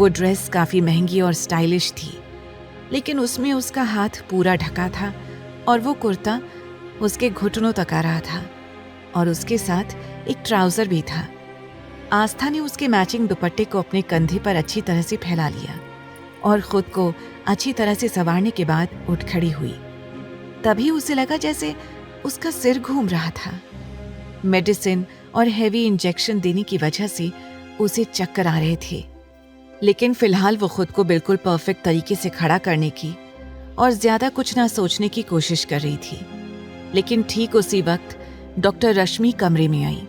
वो ड्रेस काफ़ी महंगी और स्टाइलिश थी, लेकिन उसमें उसका हाथ पूरा ढका था और वो कुर्ता उसके घुटनों तक आ रहा था और उसके साथ एक ट्राउज़र भी था। आस्था ने उसके मैचिंग दुपट्टे को अपने कंधे पर अच्छी तरह से फैला लिया और खुद को अच्छी तरह से संवारने के बाद उठ खड़ी हुई। तभी उसे लगा जैसे उसका सिर घूम रहा था। मेडिसिन और हेवी इंजेक्शन देने की वजह से उसे चक्कर आ रहे थे, लेकिन फिलहाल वो खुद को बिल्कुल परफेक्ट तरीके से खड़ा करने की और ज्यादा कुछ ना सोचने की कोशिश कर रही थी। लेकिन ठीक उसी वक्त डॉक्टर रश्मि कमरे में आई।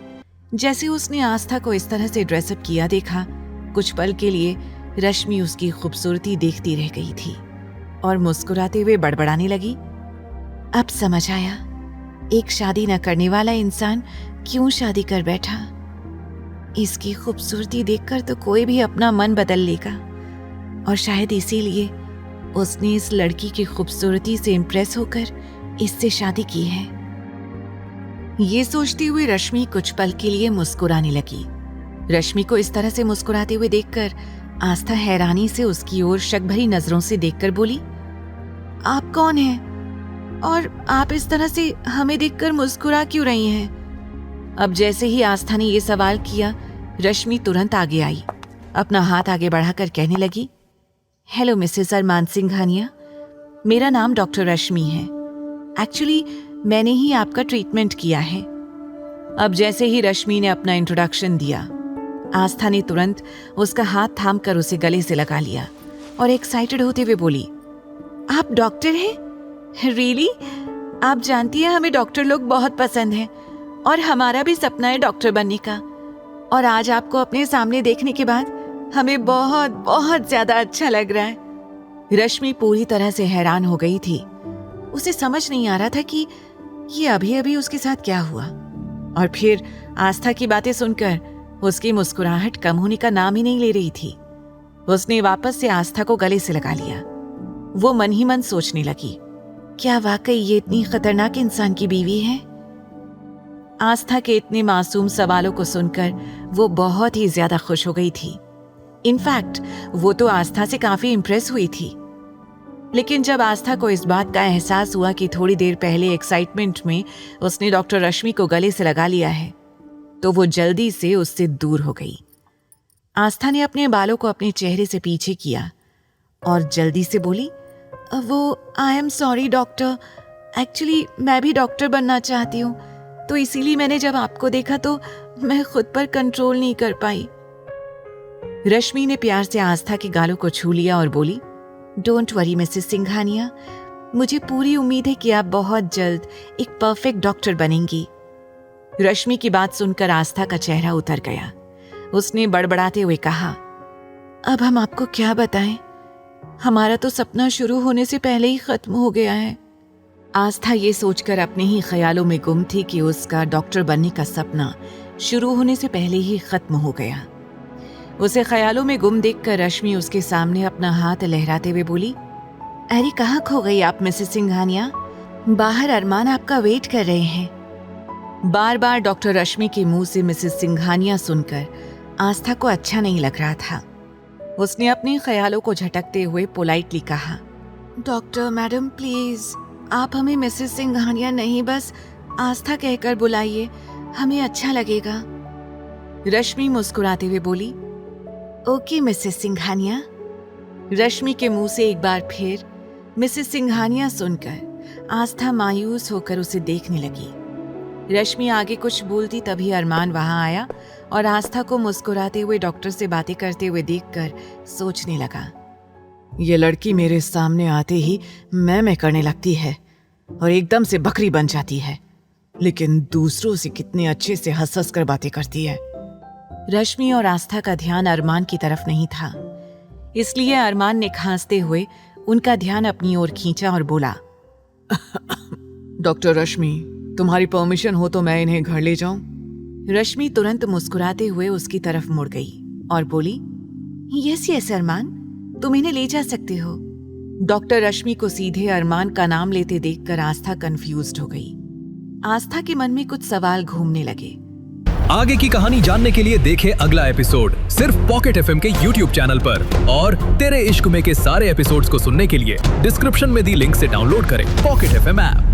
जैसे उसने आस्था को इस तरह से ड्रेसअप किया देखा, कुछ पल के लिए रश्मि उसकी खूबसूरती देखती रह गई थी और मुस्कुराते हुए बड़बड़ाने लगी। अब समझ आया, एक शादी न करने वाला इंसान क्यों शादी कर बैठा। इसकी खूबसूरती देखकर तो कोई भी अपना मन बदल लेगा और शायद इसीलिए उसने इस लड़की की खूबसूरती से इम्प्रेस होकर इससे शादी की है। ये सोचती हुई रश्मि कुछ पल के लिए मुस्कुराने लगी। रश्मि को इस तरह से मुस्कुराते हुए देखकर आस्था हैरानी से उसकी ओर शक भरी नजरों से देखकर बोली, आप कौन हैं और आप इस तरह से हमें देखकर मुस्कुरा क्यों रही हैं? अब जैसे ही आस्था ने ये सवाल किया, रश्मि तुरंत आगे आई, अपना हाथ आगे बढ़ाकर कहने लगी, हेलो मिसेस अरमान सिंघानिया, मेरा नाम डॉक्टर रश्मि है। एक्चुअली मैंने ही आपका ट्रीटमेंट किया है। अब जैसे ही रश्मि ने अपना इंट्रोडक्शन दिया, आस्था ने तुरंत उसका हाथ थामकर उसे गले से लगा लिया और एक्साइटेड होते हुए बोली, आप डॉक्टर हैं? रियली? आप जानती हैं हमें डॉक्टर लोग बहुत पसंद हैं और हमारा भी सपना है डॉक्टर बनने का, और आज आपको अपने सामने देखने के बाद हमें बहुत बहुत ज्यादा अच्छा लग रहा है। रश्मि पूरी तरह से हैरान हो गई थी। उसे समझ नहीं आ रहा था कि ये अभी अभी उसके साथ क्या हुआ, और फिर आस्था की बातें सुनकर उसकी मुस्कुराहट कम होने का नाम ही नहीं ले रही थी। उसने वापस से आस्था को गले से लगा लिया। वो मन ही मन सोचने लगी, क्या वाकई ये इतनी खतरनाक इंसान की बीवी है? आस्था के इतने मासूम सवालों को सुनकर वो बहुत ही ज्यादा खुश हो गई थी। इनफैक्ट वो तो आस्था से काफी इम्प्रेस हुई थी। लेकिन जब आस्था को इस बात का एहसास हुआ कि थोड़ी देर पहले एक्साइटमेंट में उसने डॉक्टर रश्मि को गले से लगा लिया है, तो वो जल्दी से उससे दूर हो गई। आस्था ने अपने बालों को अपने चेहरे से पीछे किया और जल्दी से बोली, वो I am sorry doctor, actually मैं भी डॉक्टर बनना चाहती हूँ, तो इसीलिए मैंने जब आपको देखा तो मैं खुद पर कंट्रोल नहीं कर पाई। रश्मि ने प्यार से आस्था के गालों को छू लिया और बोली, डोंट वरी मिसेस सिंघानिया, मुझे पूरी उम्मीद है कि आप बहुत जल्द एक परफेक्ट डॉक्टर बनेंगी। रश्मि की बात सुनकर आस्था का चेहरा उतर गया। उसने बड़बड़ाते हुए कहा, अब हम आपको क्या बताएं, हमारा तो सपना शुरू होने से पहले ही खत्म हो गया है। आस्था ये सोचकर अपने ही ख्यालों में गुम थी कि उसका डॉक्टर बनने का सपना शुरू होने से पहले ही खत्म हो गया। उसे ख्यालों में गुम देखकर रश्मि उसके सामने अपना हाथ लहराते हुए बोली, अरे कहाँ खो गई आप मिसेस सिंघानिया? बाहर अरमान आपका वेट कर रहे हैं। बार बार डॉक्टर रश्मि के मुंह से मिसेस सिंघानिया सुनकर आस्था को अच्छा नहीं लग रहा था। उसने अपने ख्यालों को झटकते हुए पोलाइटली कहा, डॉक्टर मैडम प्लीज, आप हमें मिसेस सिंघानिया नहीं बस आस्था कहकर बुलाइए, हमें अच्छा लगेगा। रश्मि मुस्कुराते हुए बोली, ओके मिसेस सिंघानिया। रश्मि के मुंह से एक बार फिर मिसेस सिंघानिया सुनकर आस्था मायूस होकर उसे देखने लगी। रश्मि आगे कुछ बोलती तभी अरमान वहां आया और आस्था को मुस्कुराते हुए डॉक्टर से बातें करते हुए देखकर सोचने लगा, ये लड़की मेरे सामने आते ही मैं करने लगती है और एकदम से बकरी बन जाती है, लेकिन दूसरों से कितने अच्छे से हंस हंस कर बातें करती है। रश्मि और आस्था का ध्यान अरमान की तरफ नहीं था, इसलिए अरमान ने खांसते हुए उनका ध्यान अपनी ओर खींचा और बोला, डॉक्टर रश्मि, तुम्हारी परमिशन हो तो मैं इन्हें घर ले जाऊं? रश्मि तुरंत मुस्कुराते हुए उसकी तरफ मुड़ गई और बोली, यस यस अरमान, तुम इन्हें ले जा सकते हो। डॉक्टर रश्मि को सीधे अरमान का नाम लेते देखकर आस्था कंफ्यूज्ड हो गई। आस्था के मन में कुछ सवाल घूमने लगे। आगे की कहानी जानने के लिए देखे अगला एपिसोड सिर्फ पॉकेट एफएम के यूट्यूब चैनल पर। और तेरे इश्क में के सारे एपिसोड्स को सुनने के लिए डिस्क्रिप्शन में दी लिंक से डाउनलोड करें पॉकेट एफएम ऐप।